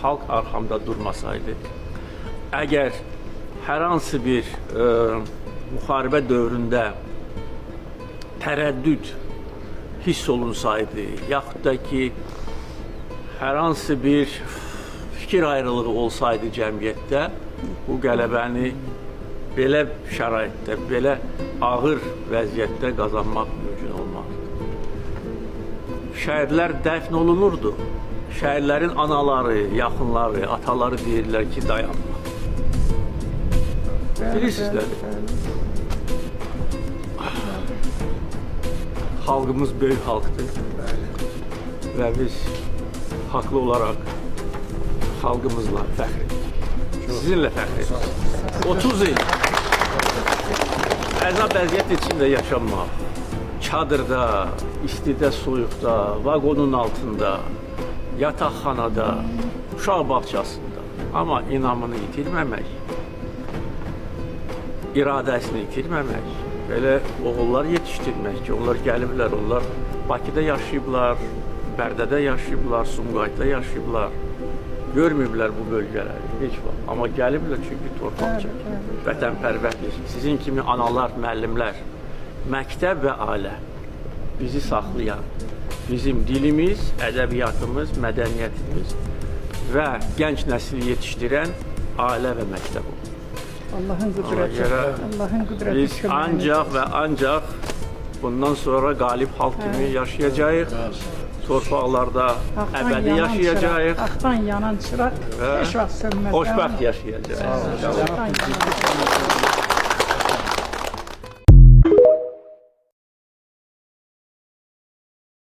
xalq arxamda durmasaydı, əgər hər hansı bir müharibə dövründə tərəddüd hiss olunsaydı, yaxud da ki, hər hansı bir fikir ayrılığı olsaydı cəmiyyətdə, bu qələbəni belə şəraitdə, belə ağır vəziyyətdə qazanmaq mümkün olmazdı. Şəhidlər dəfn olunurdu. Şəhidlərin anaları, yaxınları, ataları deyirlər ki, dayanma. Bilirsiniz nədir? Xalqımız böyük xalqdır və biz haqlı olaraq xalqımızla fəxr edirik. Sizinlə fəxr edirik. 30 il əzab əziyyət içində yaşamaq, çadırda, istidə, soyuqda, vaqonun altında, yataqxanada, uşaq bağçasında, amma inamını itirməmək, iradəsini itirməmək, belə oğullar yetişdirmək ki, onlar gəliblər, onlar Bakıda yaşayıblar, Bərdədə yaşayıblar, Sumqayıtda yaşayıblar, görməyiblər bu bölgələri, heç vaxt. Amma gəliblər çünki torpaq çəkir, vətənpərvərlik, sizin kimi analar, müəllimlər, məktəb və ailə bizi saxlayan, bizim dilimiz, ədəbiyyatımız, mədəniyyətimiz və gənc nəsli yetişdirən ailə və məktəb olur. Allahın qüdrəti, Allahın qüdrəti. Biz ancaq və ancaq bundan sonra qalib xalq kimi yaşayacağıq, torpaqlarda əbədi yaşayacağıq. Haqdan yanan çıraq heç vaxt sönməz. Xoşbəxt yaşayacağıq.